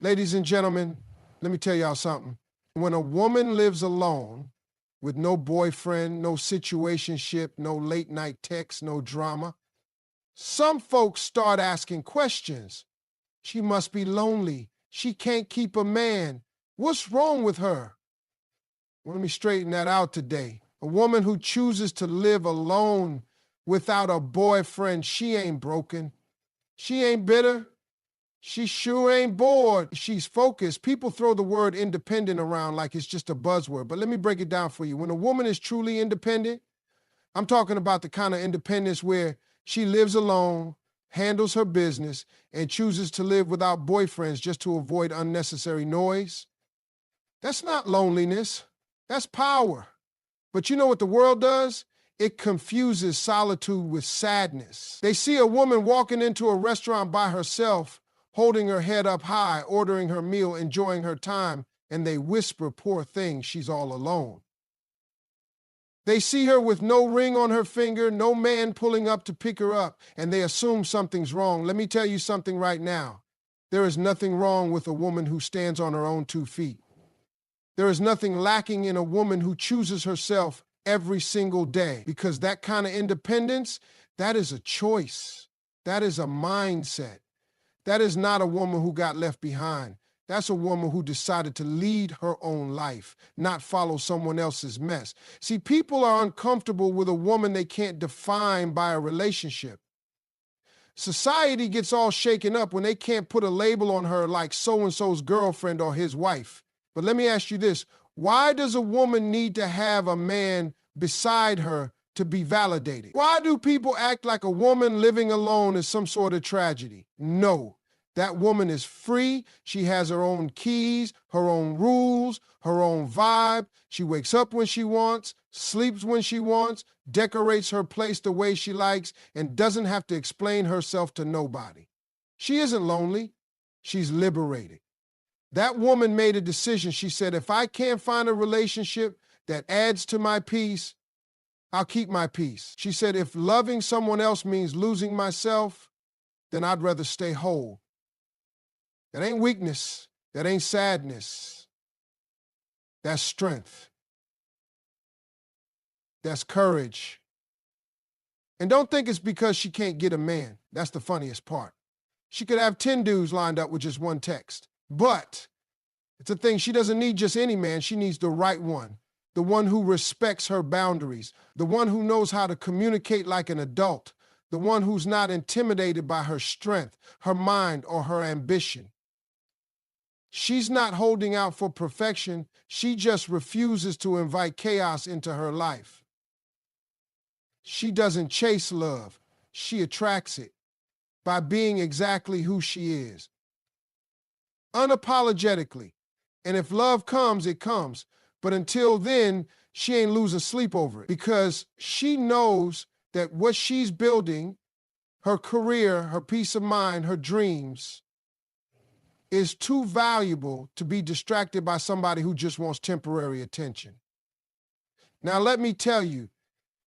Ladies and gentlemen, let me tell y'all something. When a woman lives alone with no boyfriend, no situationship, no late night texts, no drama, some folks start asking questions. She must be lonely. She can't keep a man. What's wrong with her? Well, let me straighten that out today. A woman who chooses to live alone without a boyfriend, she ain't broken. She ain't bitter. She sure ain't bored. She's focused. People throw the word independent around like it's just a buzzword, but let me break it down for you. When a woman is truly independent, I'm talking about the kind of independence where she lives alone, handles her business, and chooses to live without boyfriends just to avoid unnecessary noise. That's not loneliness. That's power. But you know what the world does? It confuses solitude with sadness. They see a woman walking into a restaurant by herself, holding her head up high, ordering her meal, enjoying her time, and they whisper, poor thing, she's all alone. They see her with no ring on her finger, no man pulling up to pick her up, and they assume something's wrong. Let me tell you something right now. There is nothing wrong with a woman who stands on her own 2 feet. There is nothing lacking in a woman who chooses herself every single day, because that kind of independence, that is a choice. That is a mindset. That is not a woman who got left behind. That's a woman who decided to lead her own life, not follow someone else's mess. See, people are uncomfortable with a woman they can't define by a relationship. Society gets all shaken up when they can't put a label on her like so-and-so's girlfriend or his wife. But let me ask you this. Why does a woman need to have a man beside her to be validated? Why do people act like a woman living alone is some sort of tragedy? No. That woman is free. She has her own keys, her own rules, her own vibe. She wakes up when she wants, sleeps when she wants, decorates her place the way she likes, and doesn't have to explain herself to nobody. She isn't lonely. She's liberated. That woman made a decision. She said, if I can't find a relationship that adds to my peace, I'll keep my peace. She said, if loving someone else means losing myself, then I'd rather stay whole. That ain't weakness. That ain't sadness. That's strength. That's courage. And don't think it's because she can't get a man. That's the funniest part. She could have 10 dudes lined up with just one text. But it's a thing, she doesn't need just any man. She needs the right one. The one who respects her boundaries. The one who knows how to communicate like an adult. The one who's not intimidated by her strength, her mind, or her ambition. She's not holding out for perfection. She just refuses to invite chaos into her life. She doesn't chase love. She attracts it by being exactly who she is. Unapologetically. And if love comes, it comes. But until then, she ain't losing sleep over it, because she knows that what she's building, her career, her peace of mind, her dreams, is too valuable to be distracted by somebody who just wants temporary attention. Now, let me tell you,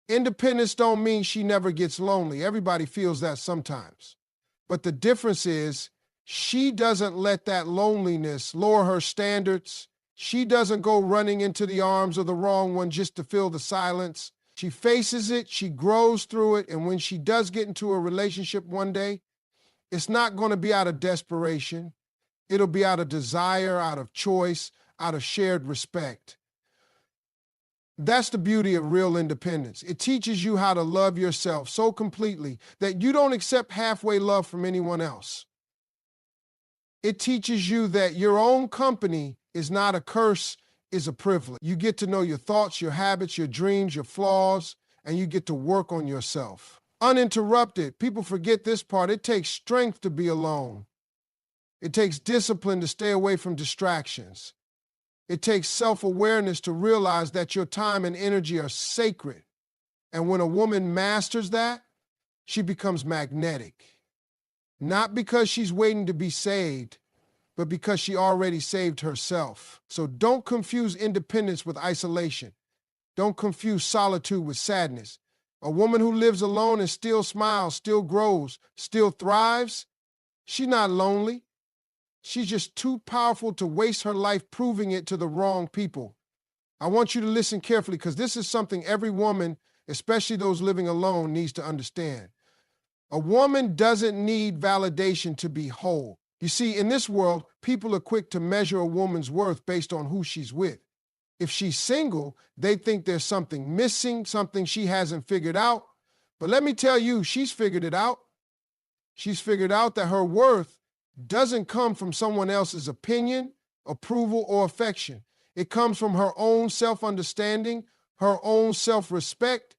independence don't mean she never gets lonely. Everybody feels that sometimes. But the difference is she doesn't let that loneliness lower her standards. She doesn't go running into the arms of the wrong one just to fill the silence. She faces it, she grows through it, and when she does get into a relationship one day, it's not going to be out of desperation. It'll be out of desire, out of choice, out of shared respect. That's the beauty of real independence. It teaches you how to love yourself so completely that you don't accept halfway love from anyone else. It teaches you that your own company is not a curse, is a privilege. You get to know your thoughts, your habits, your dreams, your flaws, and you get to work on yourself. Uninterrupted. People forget this part. It takes strength to be alone. It takes discipline to stay away from distractions. It takes self-awareness to realize that your time and energy are sacred. And when a woman masters that, she becomes magnetic. Not because she's waiting to be saved, but because she already saved herself. So don't confuse independence with isolation. Don't confuse solitude with sadness. A woman who lives alone and still smiles, still grows, still thrives, she's not lonely. She's just too powerful to waste her life proving it to the wrong people. I want you to listen carefully because this is something every woman, especially those living alone, needs to understand. A woman doesn't need validation to be whole. You see, in this world, people are quick to measure a woman's worth based on who she's with. If she's single, they think there's something missing, something she hasn't figured out. But let me tell you, she's figured it out. She's figured out that her worth doesn't come from someone else's opinion, approval, or affection. It comes from her own self-understanding, her own self-respect,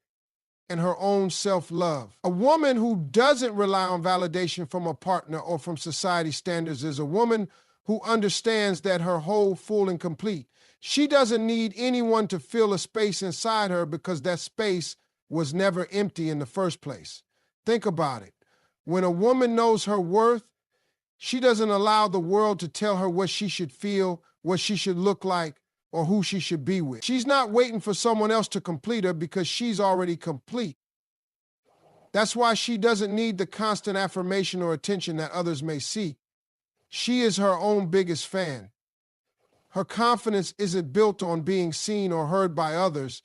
and her own self-love. A woman who doesn't rely on validation from a partner or from society standards is a woman who understands that her whole, full, and complete. She doesn't need anyone to fill a space inside her because that space was never empty in the first place. Think about it. When a woman knows her worth, she doesn't allow the world to tell her what she should feel, what she should look like, or who she should be with. She's not waiting for someone else to complete her because she's already complete. That's why she doesn't need the constant affirmation or attention that others may seek. She is her own biggest fan. Her confidence isn't built on being seen or heard by others.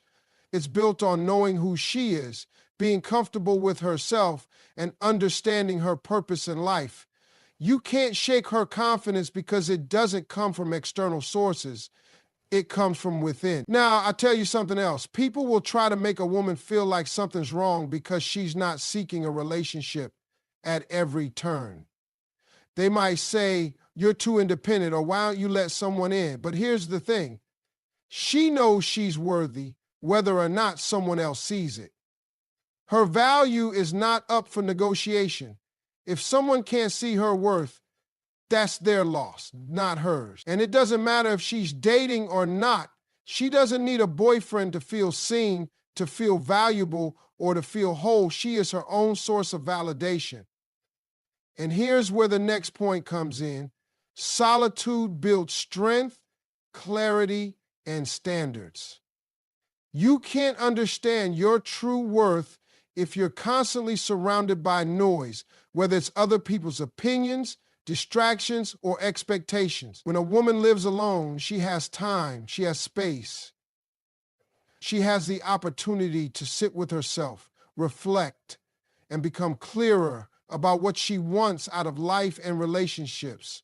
It's built on knowing who she is, being comfortable with herself, and understanding her purpose in life. You can't shake her confidence because it doesn't come from external sources. It comes from within. Now, I'll tell you something else. People will try to make a woman feel like something's wrong because she's not seeking a relationship at every turn. They might say, you're too independent, or why don't you let someone in? But here's the thing. She knows she's worthy whether or not someone else sees it. Her value is not up for negotiation. If someone can't see her worth, that's their loss, not hers. And it doesn't matter if she's dating or not. She doesn't need a boyfriend to feel seen, to feel valuable, or to feel whole. She is her own source of validation. And here's where the next point comes in. Solitude builds strength, clarity, and standards. You can't understand your true worth if you're constantly surrounded by noise, whether it's other people's opinions, distractions, or expectations. When a woman lives alone, she has time, she has space. She has the opportunity to sit with herself, reflect, and become clearer about what she wants out of life and relationships.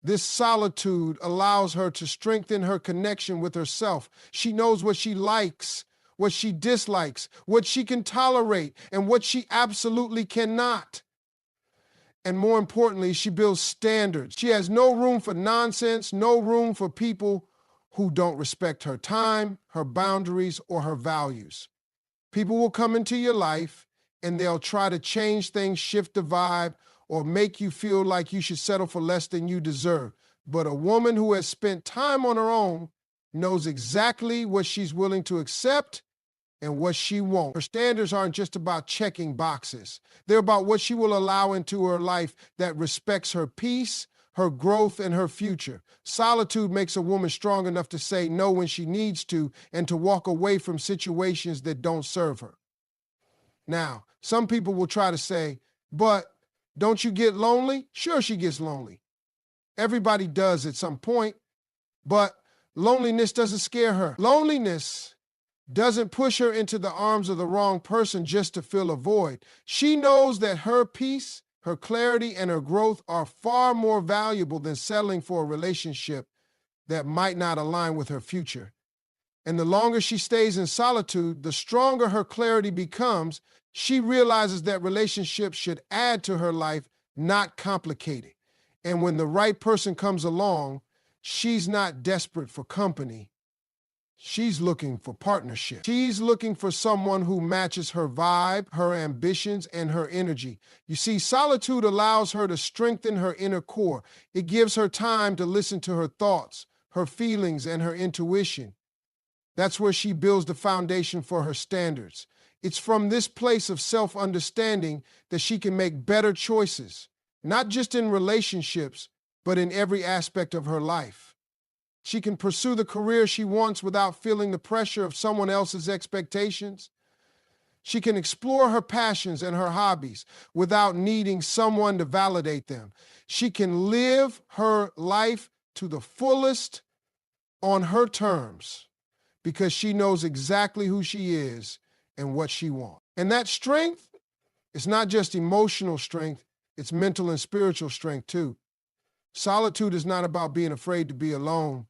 This solitude allows her to strengthen her connection with herself. She knows what she likes, what she dislikes, what she can tolerate, and what she absolutely cannot. And more importantly, she builds standards. She has no room for nonsense, no room for people who don't respect her time, her boundaries, or her values. People will come into your life and they'll try to change things, shift the vibe, or make you feel like you should settle for less than you deserve. But a woman who has spent time on her own knows exactly what she's willing to accept and what she won't. Her standards aren't just about checking boxes. They're about what she will allow into her life that respects her peace, her growth, and her future. Solitude makes a woman strong enough to say no when she needs to and to walk away from situations that don't serve her. Now, some people will try to say, but don't you get lonely? Sure, she gets lonely. Everybody does at some point, but loneliness doesn't scare her. Loneliness doesn't push her into the arms of the wrong person just to fill a void. She knows that her peace, her clarity, and her growth are far more valuable than settling for a relationship that might not align with her future. And the longer she stays in solitude, the stronger her clarity becomes. She realizes that relationships should add to her life, not complicate it. And when the right person comes along, she's not desperate for company. She's looking for partnership. She's looking for someone who matches her vibe, her ambitions, and her energy. You see, solitude allows her to strengthen her inner core. It gives her time to listen to her thoughts, her feelings, and her intuition. That's where she builds the foundation for her standards. It's from this place of self-understanding that she can make better choices, not just in relationships, but in every aspect of her life. She can pursue the career she wants without feeling the pressure of someone else's expectations. She can explore her passions and her hobbies without needing someone to validate them. She can live her life to the fullest on her terms because she knows exactly who she is and what she wants. And that strength is not just emotional strength, it's mental and spiritual strength too. Solitude is not about being afraid to be alone.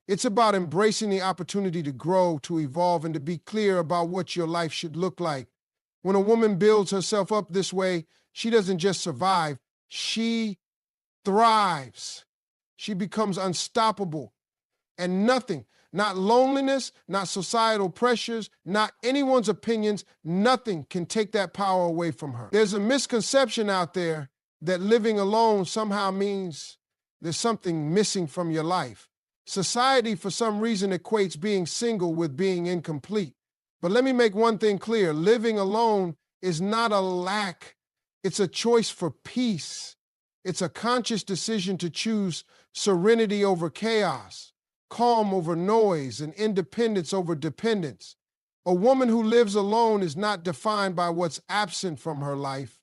It's about embracing the opportunity to grow, to evolve, and to be clear about what your life should look like. When a woman builds herself up this way, she doesn't just survive, she thrives. She becomes unstoppable. And nothing, not loneliness, not societal pressures, not anyone's opinions, nothing can take that power away from her. There's a misconception out there that living alone somehow means there's something missing from your life. Society, for some reason, equates being single with being incomplete. But let me make one thing clear. Living alone is not a lack. It's a choice for peace. It's a conscious decision to choose serenity over chaos, calm over noise, and independence over dependence. A woman who lives alone is not defined by what's absent from her life.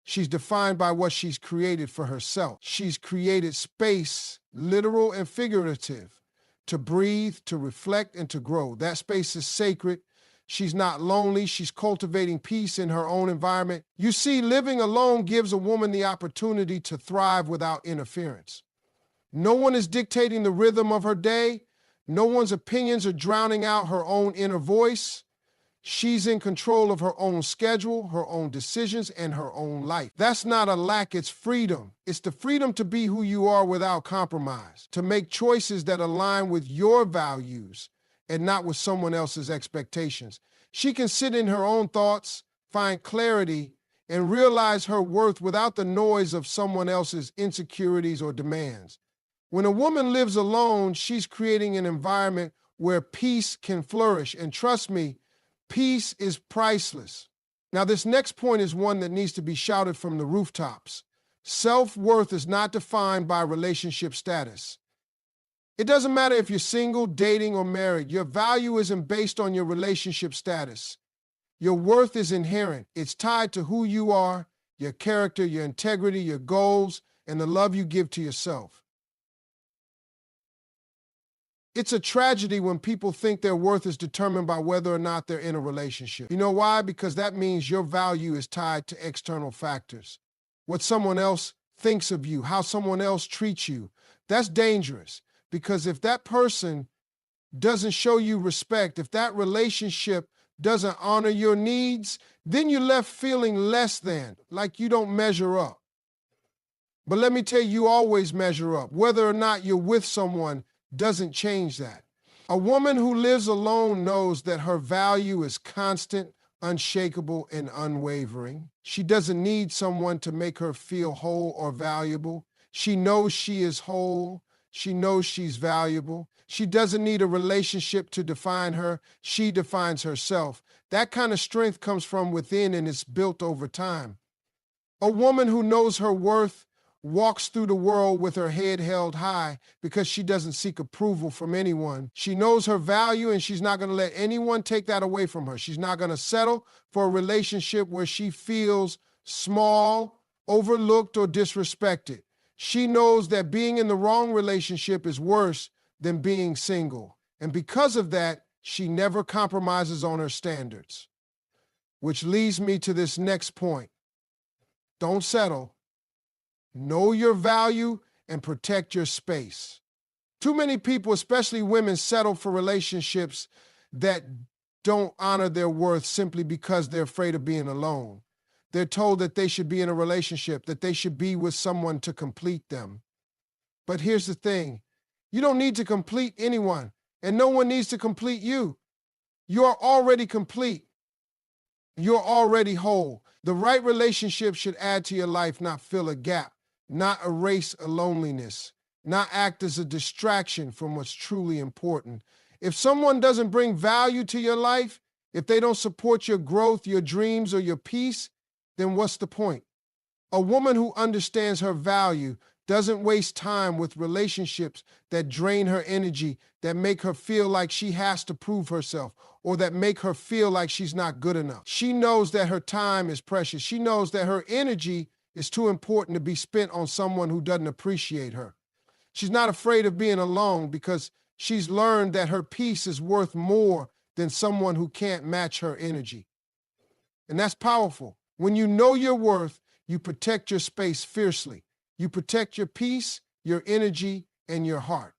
She's defined by what she's created for herself. She's created space, literal and figurative, to breathe, to reflect, and to grow. That space is sacred. She's not lonely. She's cultivating peace in her own environment. You see, living alone gives a woman the opportunity to thrive without interference. No one is dictating the rhythm of her day. No one's opinions are drowning out her own inner voice. She's in control of her own schedule, her own decisions, and her own life. That's not a lack, it's freedom. It's the freedom to be who you are without compromise, to make choices that align with your values and not with someone else's expectations. She can sit in her own thoughts, find clarity, and realize her worth without the noise of someone else's insecurities or demands. When a woman lives alone, she's creating an environment where peace can flourish. And trust me, peace is priceless. Now, this next point is one that needs to be shouted from the rooftops. Self-worth is not defined by relationship status. It doesn't matter if you're single, dating, or married. Your value isn't based on your relationship status. Your worth is inherent. It's tied to who you are, your character, your integrity, your goals, and the love you give to yourself. It's a tragedy when people think their worth is determined by whether or not they're in a relationship. You know why? Because that means your value is tied to external factors. What someone else thinks of you, how someone else treats you. That's dangerous, because if that person doesn't show you respect, if that relationship doesn't honor your needs, then you're left feeling less than, like you don't measure up. But let me tell you, you always measure up. Whether or not you're with someone doesn't change that. A woman who lives alone knows that her value is constant, unshakable, and unwavering. She doesn't need someone to make her feel whole or valuable. She knows she is whole. She knows she's valuable. She doesn't need a relationship to define her. She defines herself. That kind of strength comes from within and is built over time. A woman who knows her worth walks through the world with her head held high because she doesn't seek approval from anyone. She knows her value and she's not going to let anyone take that away from her. She's not going to settle for a relationship where she feels small, overlooked, or disrespected. She knows that being in the wrong relationship is worse than being single. And because of that, she never compromises on her standards. Which leads me to this next point. Don't settle. Know your value and protect your space. Too many people, especially women, settle for relationships that don't honor their worth simply because they're afraid of being alone. They're told that they should be in a relationship, that they should be with someone to complete them. But here's the thing. You don't need to complete anyone, and no one needs to complete you. You're already complete. You're already whole. The right relationship should add to your life, not fill a gap, not erase a loneliness, not act as a distraction from what's truly important. If someone doesn't bring value to your life, if they don't support your growth, your dreams, or your peace, then what's the point? A woman who understands her value doesn't waste time with relationships that drain her energy, that make her feel like she has to prove herself, or that make her feel like she's not good enough. She knows that her time is precious. She knows that her energy is too important to be spent on someone who doesn't appreciate her. She's not afraid of being alone because she's learned that her peace is worth more than someone who can't match her energy. And that's powerful. When you know your worth, you protect your space fiercely. You protect your peace, your energy, and your heart.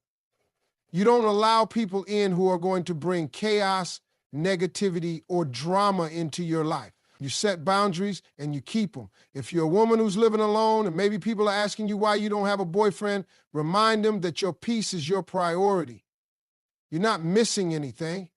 You don't allow people in who are going to bring chaos, negativity, or drama into your life. You set boundaries and you keep them. If you're a woman who's living alone and maybe people are asking you why you don't have a boyfriend, remind them that your peace is your priority. You're not missing anything.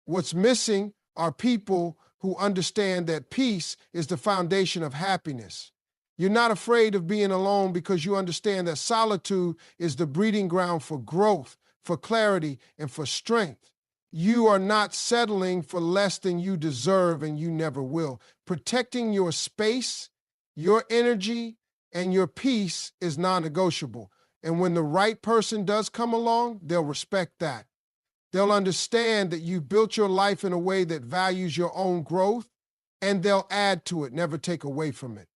What's missing are people who understand that peace is the foundation of happiness. You're not afraid of being alone because you understand that solitude is the breeding ground for growth, for clarity, and for strength. You are not settling for less than you deserve, and you never will. Protecting your space, your energy, and your peace is non-negotiable. And when the right person does come along, they'll respect that. They'll understand that you've built your life in a way that values your own growth, and they'll add to it, never take away from it.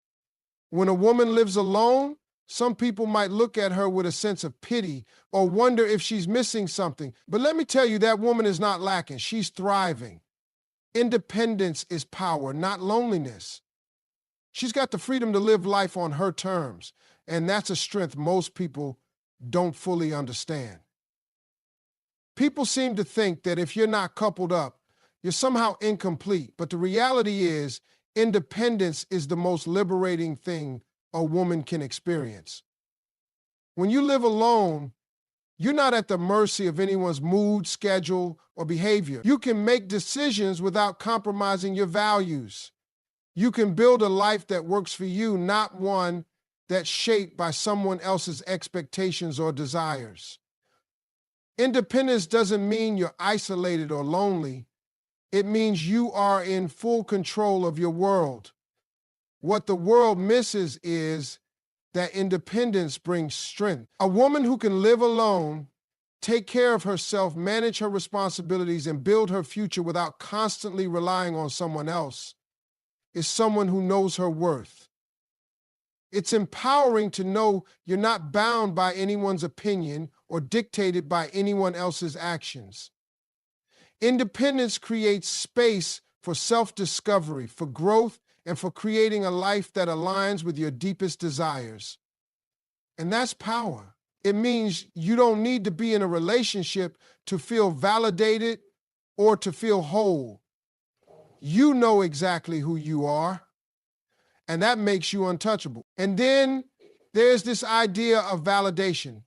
When a woman lives alone, some people might look at her with a sense of pity or wonder if she's missing something. But let me tell you, that woman is not lacking. She's thriving. Independence is power, not loneliness. She's got the freedom to live life on her terms, and that's a strength most people don't fully understand. People seem to think that if you're not coupled up, you're somehow incomplete. But the reality is, independence is the most liberating thing a woman can experience. When you live alone, you're not at the mercy of anyone's mood, schedule, or behavior. You can make decisions without compromising your values. You can build a life that works for you, not one that's shaped by someone else's expectations or desires. Independence doesn't mean you're isolated or lonely. It means you are in full control of your world. What the world misses is that independence brings strength. A woman who can live alone, take care of herself, manage her responsibilities, and build her future without constantly relying on someone else is someone who knows her worth. It's empowering to know you're not bound by anyone's opinion or dictated by anyone else's actions. Independence creates space for self-discovery, for growth, and for creating a life that aligns with your deepest desires. And that's power. It means you don't need to be in a relationship to feel validated or to feel whole. You know exactly who you are, and that makes you untouchable. And then there's this idea of validation.